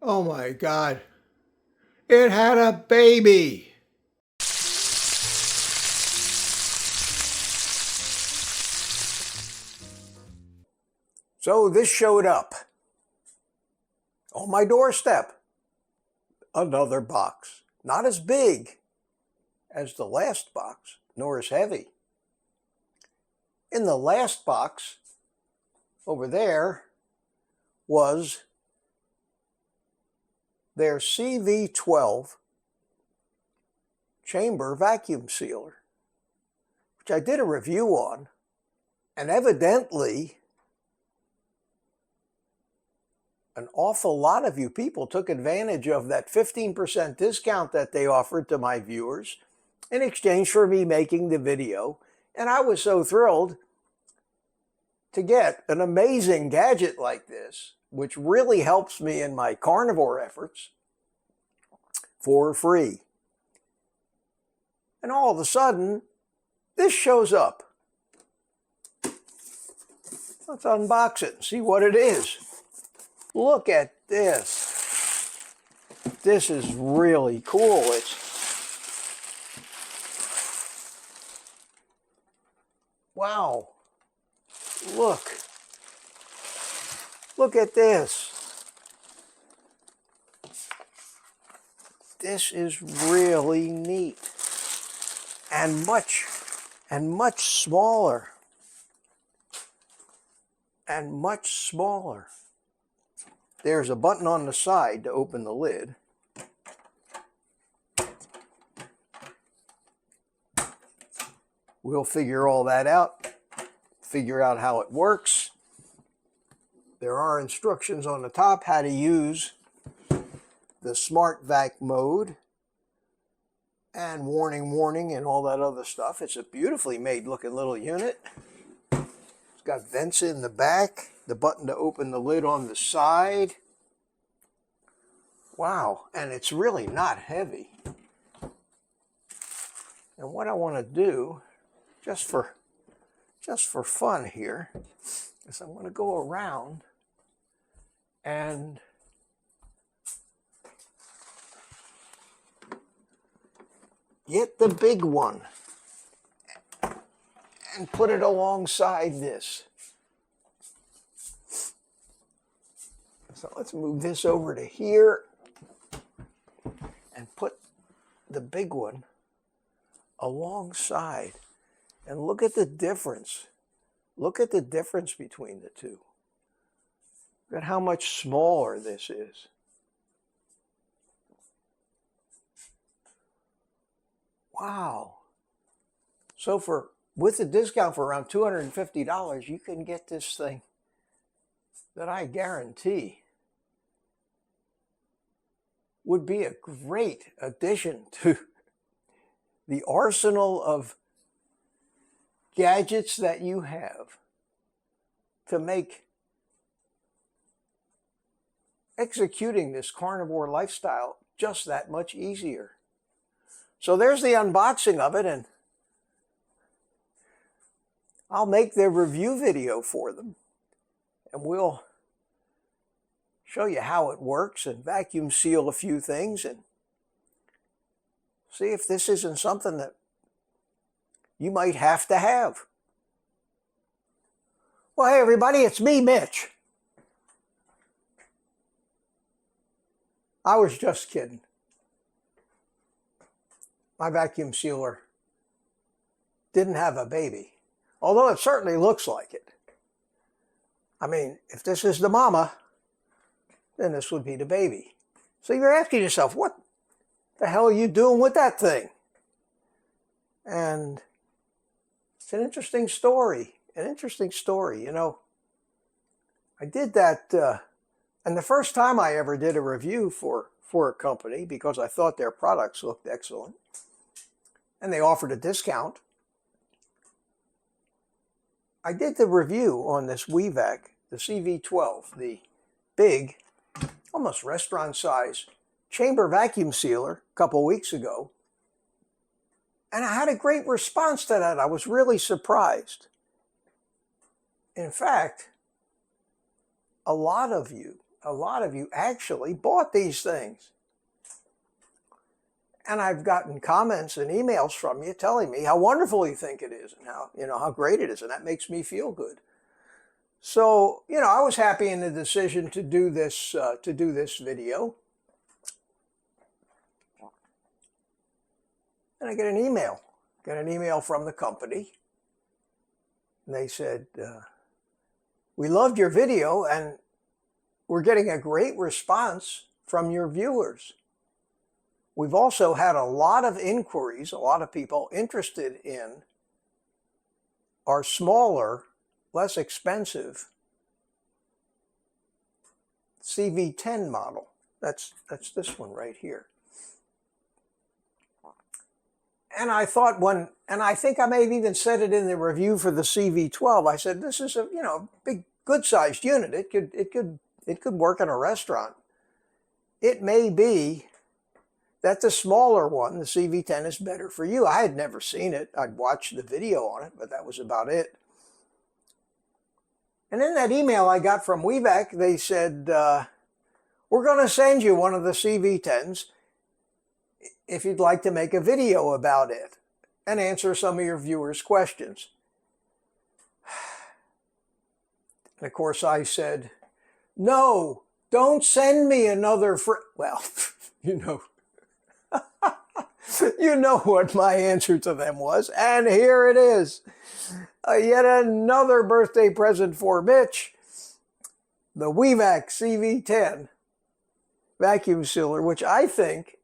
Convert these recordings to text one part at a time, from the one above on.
Oh my God. It had a baby. So this showed up on my doorstep. Another box. Not as big as the last box, nor as heavy. In the last box, over there, was their CV12 chamber vacuum sealer, which I did a review on, and evidently an awful lot of you people took advantage of that 15% discount that they offered to my viewers in exchange for me making the video. And I was so thrilled to get an amazing gadget like this, which really helps me in my carnivore efforts, for free. And all of a sudden, this shows up. Let's unbox it and see what it is. Look at this. This is really cool. Wow. Look at this. This is really neat and much smaller and much smaller. There's a button on the side to open the lid. We'll figure all that out, figure out how it works. There are instructions on the top how to use the smart vac mode and warning and all that other stuff. It's a beautifully made looking little unit. It's got vents in the back, the button to open the lid on the side. Wow, and it's really not heavy. And what I want to do, just for fun here, is I'm going to go around and get the big one and put it alongside this. So let's move this over to here and put the big one alongside. And look at the difference. Look at the difference between the two. Look at how much smaller this is. Wow. So with the discount for around $250, you can get this thing that I guarantee would be a great addition to the arsenal of gadgets that you have to make executing this carnivore lifestyle just that much easier. So there's the unboxing of it, and I'll make the review video for them, and we'll show you how it works and vacuum seal a few things and see if this isn't something that you might have to have. Well, hey everybody, it's me, Mitch. I was just kidding. My vacuum sealer didn't have a baby, although it certainly looks like it. I mean, if this is the mama, then this would be the baby. So you're asking yourself, what the hell are you doing with that thing? And it's an interesting story, you know. I did that, and the first time I ever did a review for a company, because I thought their products looked excellent, and they offered a discount, I did the review on this Wevac, the CV12, the big, almost restaurant size chamber vacuum sealer a couple weeks ago. And I had a great response to that. I was really surprised. In fact, a lot of you, a lot of you actually bought these things. And I've gotten comments and emails from you telling me how wonderful you think it is and how great it is. And that makes me feel good. So, I was happy in the decision to do this video. And I get an email from the company. And they said, we loved your video and we're getting a great response from your viewers. We've also had a lot of inquiries, a lot of people interested in our smaller, less expensive CV10 model. That's this one right here. And I thought and I think I may have even said it in the review for the CV12. I said, this is a big, good-sized unit. It could work in a restaurant. It may be that the smaller one, the CV10, is better for you. I had never seen it. I'd watched the video on it, but that was about it. And in that email I got from Wevac, they said, we're going to send you one of the CV10s if you'd like to make a video about it and answer some of your viewers' questions. And of course I said, no, don't send me another well, you know what my answer to them was, and here it is. Yet another birthday present for Mitch, the Wevac CV10 vacuum sealer, which I think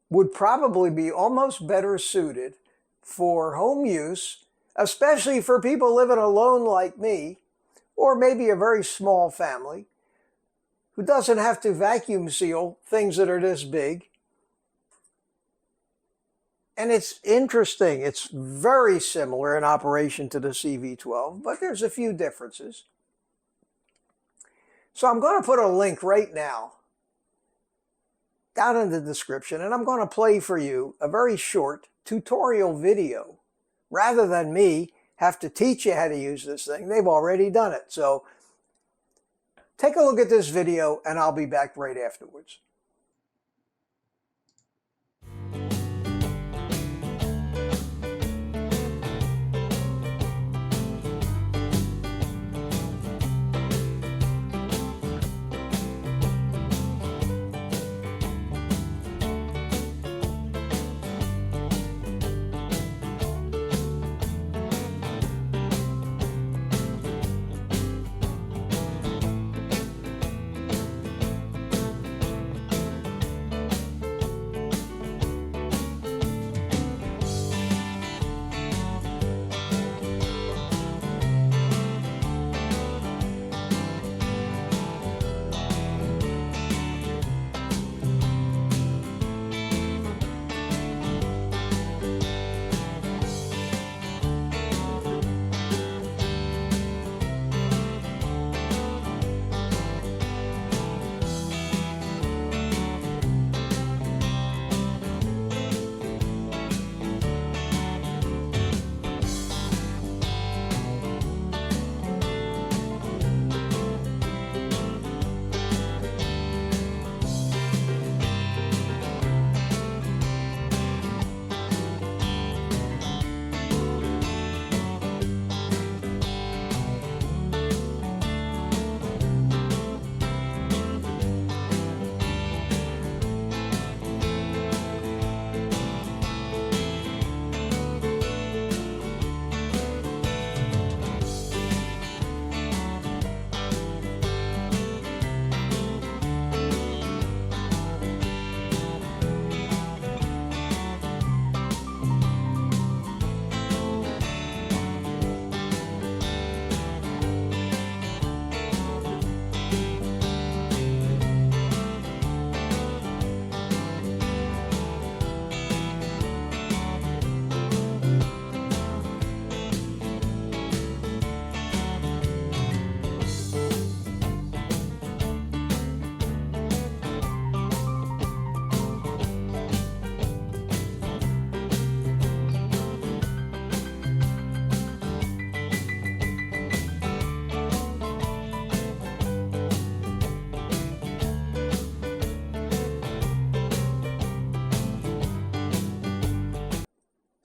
would probably be almost better suited for home use, especially for people living alone like me, or maybe a very small family who doesn't have to vacuum seal things that are this big. And it's interesting. It's very similar in operation to the CV12, but there's a few differences. So I'm going to put a link right now down in the description, and I'm going to play for you a very short tutorial video. Rather than me have to teach you how to use this thing, they've already done it. So take a look at this video, and I'll be back right afterwards.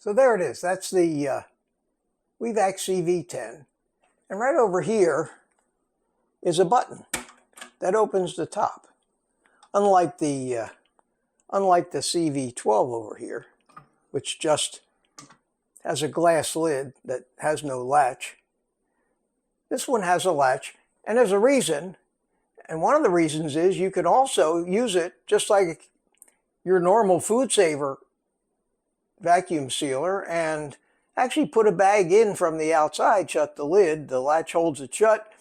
So there it is. That's the Wevac CV10. And right over here is a button that opens the top. Unlike the CV12 over here, which just has a glass lid that has no latch. This one has a latch, and there's a reason. And one of the reasons is you can also use it just like your normal food saver vacuum sealer and actually put a bag in from the outside, shut the lid, the latch holds it shut,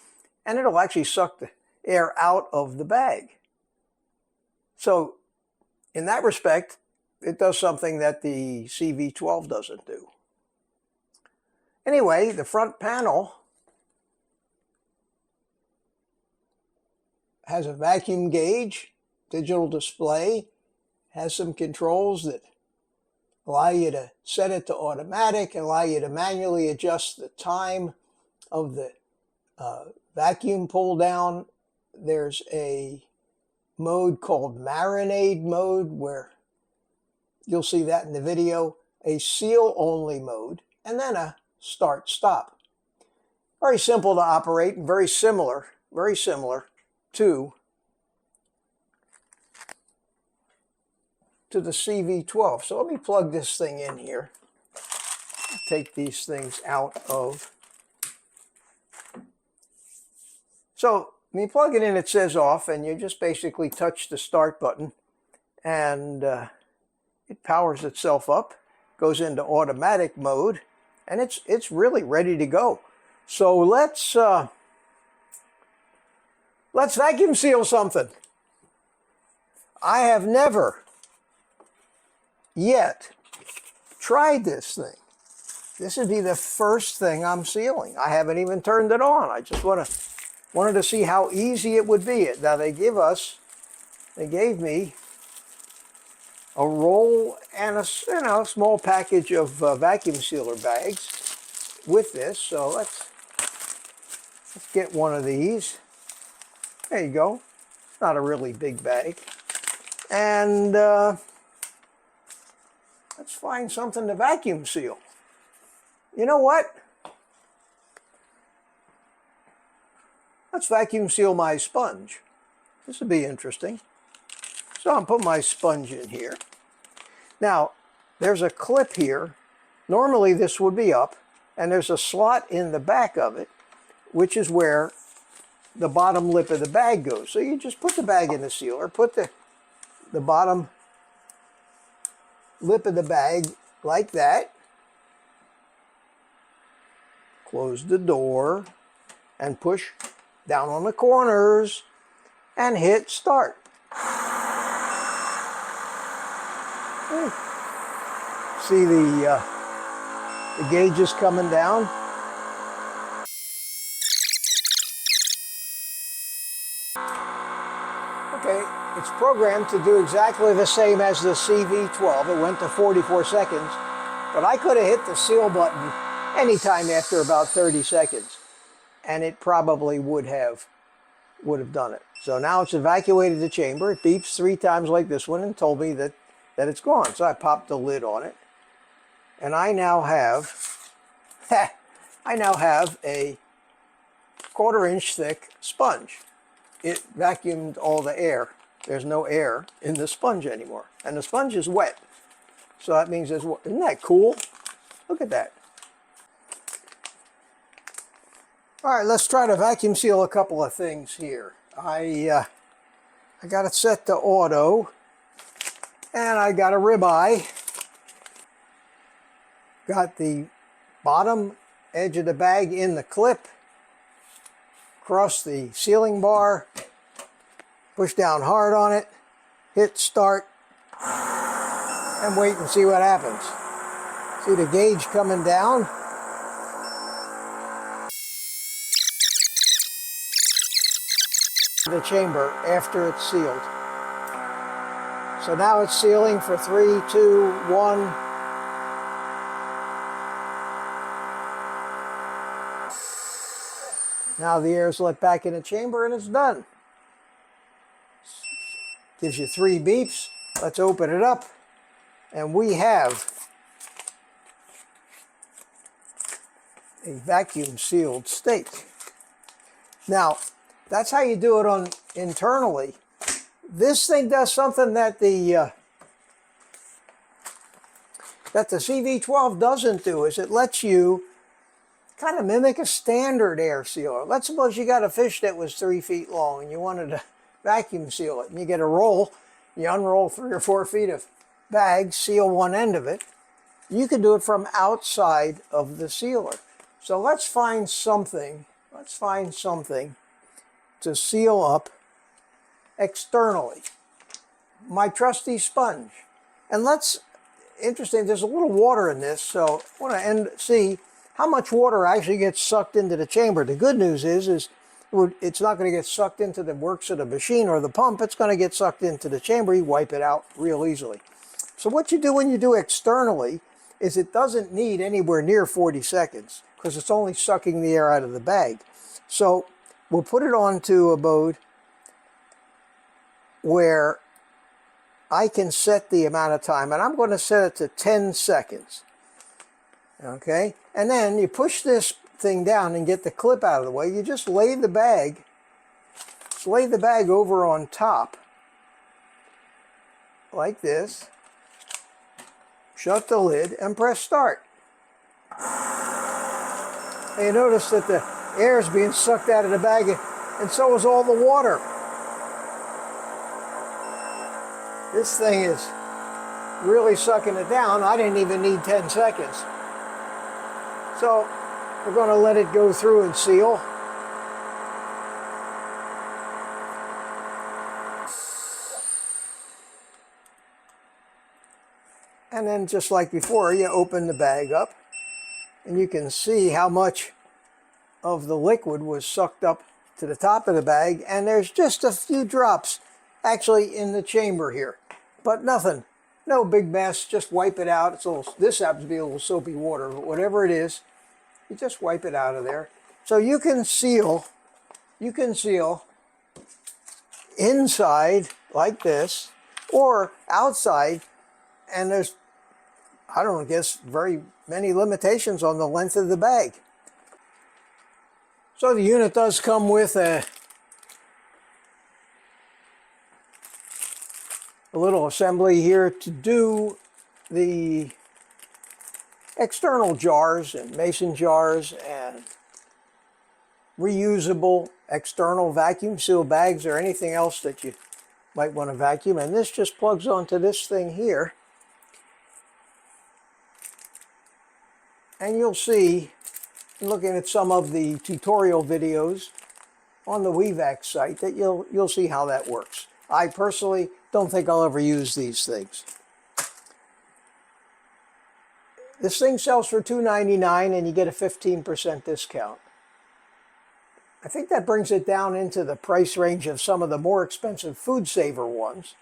and it'll actually suck the air out of the bag. So in that respect, it does something that the CV12 doesn't do. Anyway, the front panel has a vacuum gauge, digital display, has some controls that allow you to set it to automatic, allow you to manually adjust the time of the vacuum pull down. There's a mode called marinade mode where you'll see that in the video, a seal only mode, and then a start stop. Very simple to operate and very similar to the CV12. So let me plug this thing in here. Take these things out of. So when you plug it in, it says off, and you just basically touch the start button, and it powers itself up, goes into automatic mode, and it's really ready to go. So let's vacuum seal something. I have never yet tried this thing. This would be the first thing I'm sealing. I haven't even turned it on. I just wanted to see how easy it would be. Now they gave me a roll and a small package of vacuum sealer bags with this. So let's get one of these. There you go. It's not a really big bag. And let's find something to vacuum seal. You know what? Let's vacuum seal my sponge. This would be interesting. So I'm putting my sponge in here. Now, there's a clip here. Normally this would be up, and there's a slot in the back of it, which is where the bottom lip of the bag goes. So you just put the bag in the sealer, put the bottom lip of the bag like that, close the door, and push down on the corners, and hit start. See the gauges coming down. Okay, it's programmed to do exactly the same as the CV12. It went to 44 seconds, but I could have hit the seal button anytime after about 30 seconds, and it probably would have done it. So now it's evacuated the chamber. It beeps 3 times like this one and told me that it's gone. So I popped the lid on it, and I now have a 1/4 inch thick sponge. It vacuumed all the air. There's no air in the sponge anymore, and the sponge is wet. So that means isn't that cool? Look at that. All right, let's try to vacuum seal a couple of things here. I got it set to auto, and I got a ribeye. Got the bottom edge of the bag in the clip, across the sealing bar, push down hard on it, hit start, and wait and see what happens. See the gauge coming down? The chamber after it's sealed. So now it's sealing for 3, 2, 1. Now the air is let back in the chamber and it's done. Gives you 3 beeps. Let's open it up, and we have a vacuum sealed steak. Now, that's how you do it internally. This thing does something that the CV12 doesn't do, is it lets you kind of mimic a standard air sealer. Let's suppose you got a fish that was 3 feet long and you wanted to vacuum seal it, and you get a roll, you unroll 3 or 4 feet of bag, seal one end of it. You can do it from outside of the sealer. So let's find something to seal up externally. My trusty sponge. And interesting, there's a little water in this, so I want to see how much water actually gets sucked into the chamber. The good news is it's not going to get sucked into the works of the machine or the pump. It's going to get sucked into the chamber. You wipe it out real easily. So what you do when you do externally is it doesn't need anywhere near 40 seconds because it's only sucking the air out of the bag. So we'll put it onto a mode where I can set the amount of time, and I'm going to set it to 10 seconds. Okay, and then you push this thing down and get the clip out of the way. You just lay the bag over on top like this, shut the lid, and press start. And you notice that the air is being sucked out of the bag, and so is all the water. This thing is really sucking it down. I didn't even need 10 seconds. So we're going to let it go through and seal. And then just like before, you open the bag up and you can see how much of the liquid was sucked up to the top of the bag, and there's just a few drops actually in the chamber here, but nothing, no big mess. Just wipe it out. This happens to be a little soapy water, but whatever it is, you just wipe it out of there. So you can seal inside like this or outside, and there's, I don't guess, very many limitations on the length of the bag. So the unit does come with a little assembly here to do the external jars and mason jars and reusable external vacuum seal bags or anything else that you might want to vacuum. And this just plugs onto this thing here. And you'll see, looking at some of the tutorial videos on the Wevac site, that you'll see how that works. I personally don't think I'll ever use these things. This thing sells for $2.99 and you get a 15% discount. I think that brings it down into the price range of some of the more expensive Food Saver ones.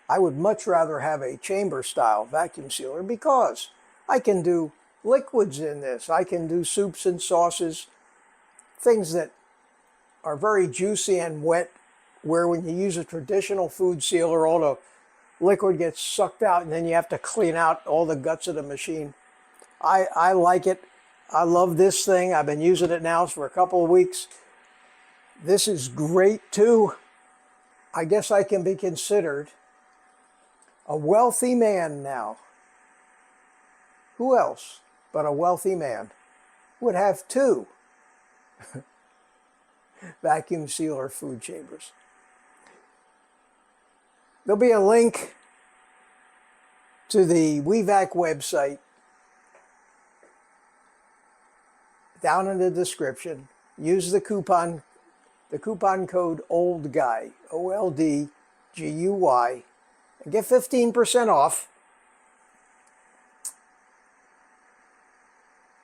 I would much rather have a chamber style vacuum sealer because I can do liquids in this. I can do soups and sauces, things that are very juicy and wet, where when you use a traditional food sealer, all the liquid gets sucked out and then you have to clean out all the guts of the machine. I like it. I love this thing. I've been using it now for a couple of weeks. This is great too. I guess I can be considered a wealthy man now. Who else but a wealthy man would have two vacuum sealer food chambers? There'll be a link to the Wevac website down in the description. Use the coupon code OLDGUY, OLDGUY, and get 15% off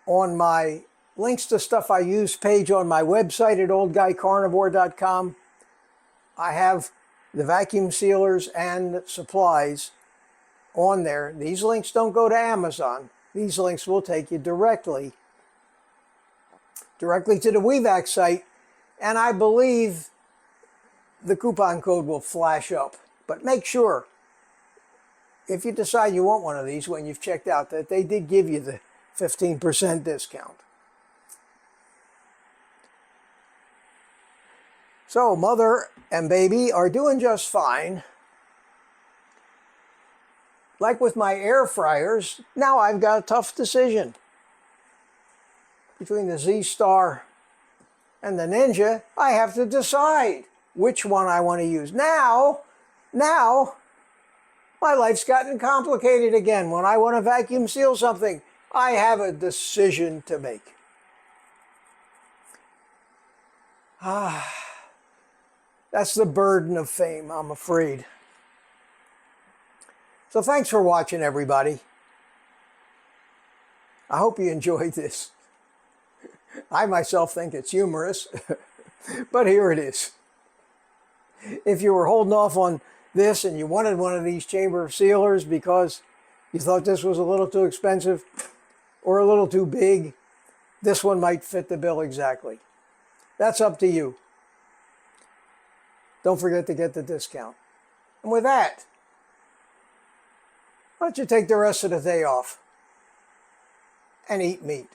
on my links to stuff I use page on my website at oldguycarnivore.com. I have the vacuum sealers and supplies on there. These links don't go to Amazon. These links will take you directly to the Wevac site, and I believe the coupon code will flash up. But make sure if you decide you want one of these when you've checked out, that they did give you the 15% discount. So mother and baby are doing just fine. Like with my air fryers, now I've got a tough decision. Between the Z-Star and the Ninja, I have to decide which one I want to use. Now, my life's gotten complicated again. When I want to vacuum seal something, I have a decision to make. That's the burden of fame, I'm afraid. So thanks for watching, everybody. I hope you enjoyed this. I myself think it's humorous, but here it is. If you were holding off on this and you wanted one of these chamber sealers because you thought this was a little too expensive or a little too big, this one might fit the bill exactly. That's up to you. Don't forget to get the discount. And with that, why don't you take the rest of the day off and eat meat?